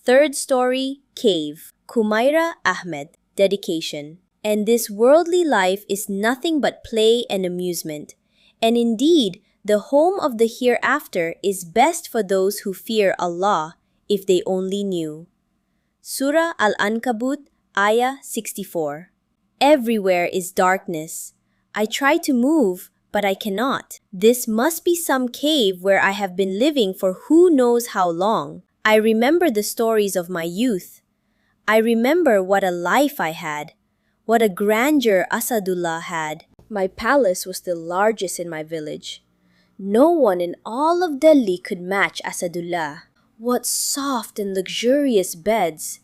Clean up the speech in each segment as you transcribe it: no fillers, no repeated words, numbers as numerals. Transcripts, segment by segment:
Third story, Cave. Khumaira, Ahmed. Dedication. And this worldly life is nothing but play and amusement. And indeed, the home of the hereafter is best for those who fear Allah, if they only knew. Surah Al-Ankabut, Ayah 64. Everywhere is darkness. I try to move, but I cannot. This must be some cave where I have been living for who knows how long. I remember the stories of my youth. I remember what a life I had, what a grandeur Asadullah had. My palace was the largest in my village. No one in all of Delhi could match Asadullah. What soft and luxurious beds,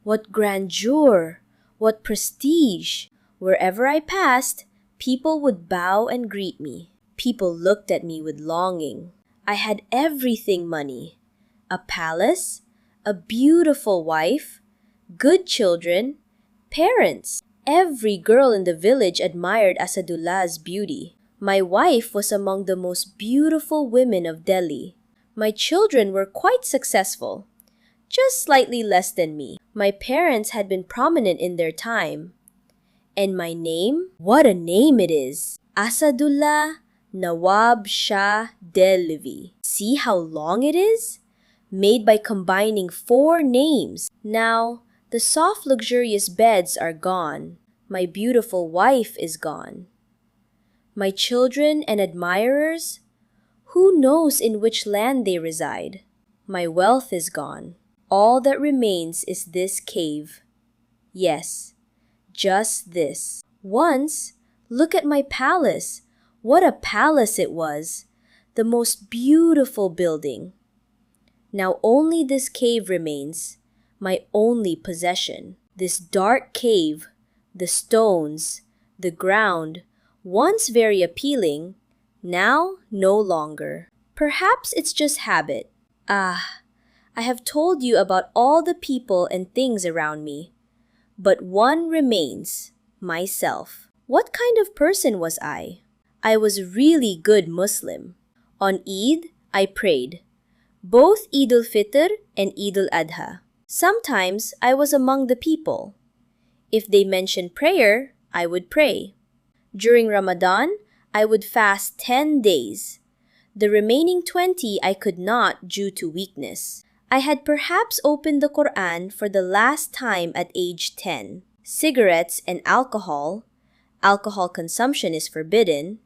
what grandeur, what prestige. Wherever I passed, people would bow and greet me. People looked at me with longing. I had everything money, a palace, a beautiful wife, good children, parents. Every girl in the village admired Asadullah's beauty. My wife was among the most beautiful women of Delhi. My children were quite successful, just slightly less than me. My parents had been prominent in their time. And my name? What a name it is! Asadullah Nawab Shah Delhi. See how long it is? Made by combining 4 names. Now, the soft luxurious beds are gone. My beautiful wife is gone. My children and admirers? Who knows in which land they reside? My wealth is gone. All that remains is this cave. Yes, just this. Once, look at my palace. What a palace it was. The most beautiful building. Now only this cave remains, my only possession. This dark cave, the stones, the ground, once very appealing, now no longer. Perhaps it's just habit. I have told you about all the people and things around me. But one remains, myself. What kind of person was I? I was really good Muslim. On Eid, I prayed. Both Eid al-Fitr and Eid al-Adha. Sometimes I was among the people. If they mentioned prayer, I would pray. During Ramadan, I would fast 10 days. The remaining 20 I could not due to weakness. I had perhaps opened the Quran for the last time at age 10. Cigarettes and alcohol consumption is forbidden.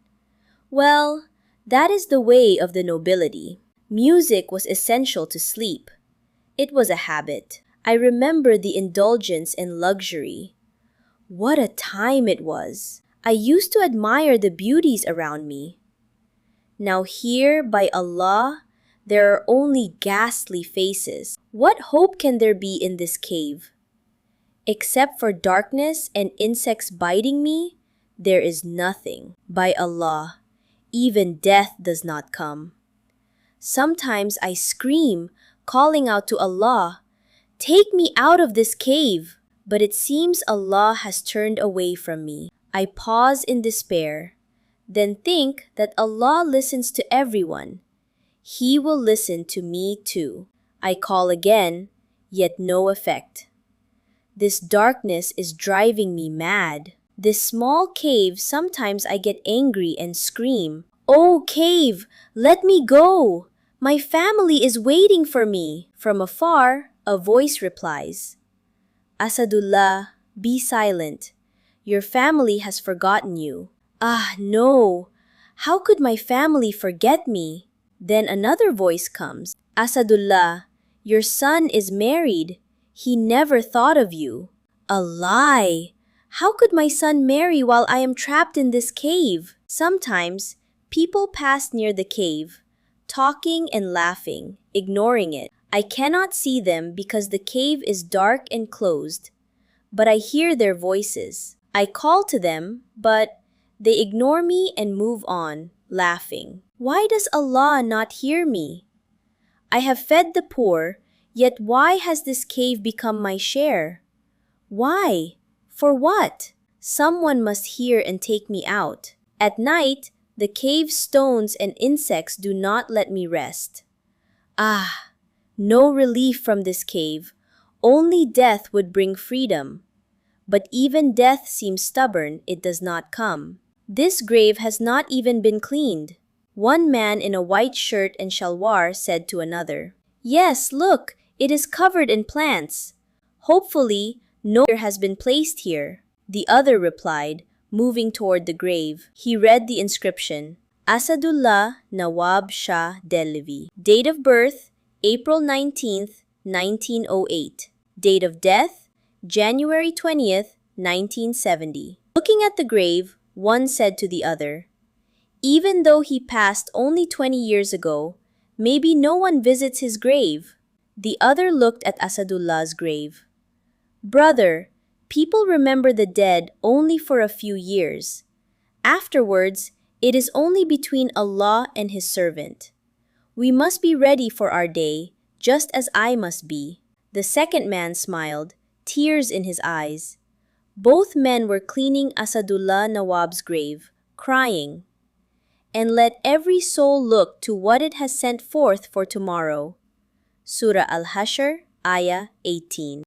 Well, that is the way of the nobility. Music was essential to sleep. It was a habit. I remember the indulgence and luxury. What a time it was! I used to admire the beauties around me. Now here, by Allah, there are only ghastly faces. What hope can there be in this cave? Except for darkness and insects biting me, there is nothing. By Allah, even death does not come. Sometimes I scream, calling out to Allah, "Take me out of this cave!" But it seems Allah has turned away from me. I pause in despair, then think that Allah listens to everyone. He will listen to me too. I call again, yet no effect. This darkness is driving me mad. This small cave, sometimes I get angry and scream, "Oh cave, let me go! My family is waiting for me." From afar, a voice replies, "Asadullah, be silent. Your family has forgotten you." Ah, no! How could my family forget me? Then another voice comes, "Asadullah, your son is married. He never thought of you." A lie! How could my son marry while I am trapped in this cave? Sometimes, people pass near the cave, talking and laughing, ignoring it. I cannot see them because the cave is dark and closed, but I hear their voices. I call to them, but they ignore me and move on, laughing. Why does Allah not hear me? I have fed the poor, yet why has this cave become my share? Why? For what? Someone must hear and take me out. At night, the cave stones and insects do not let me rest. Ah, no relief from this cave, Only death would bring freedom. But even death seems stubborn, it does not come. This grave has not even been cleaned. One man in a white shirt and shalwar said to another, "Yes, look, it is covered in plants. Hopefully, no one has been placed here." The other replied, moving toward the grave. He read the inscription, Asadullah Nawab Shah Delhi. Date of birth, April 19th, 1908. Date of death, January 20th, 1970. Looking at the grave, one said to the other, "Even though he passed only 20 years ago, maybe no one visits his grave." The other looked at Asadullah's grave. "Brother, people remember the dead only for a few years. Afterwards, it is only between Allah and His servant. We must be ready for our day, just as I must be." The second man smiled, tears in his eyes. Both men were cleaning Asadullah Nawab's grave, crying, "And let every soul look to what it has sent forth for tomorrow." Surah Al-Hashr, Ayah 18.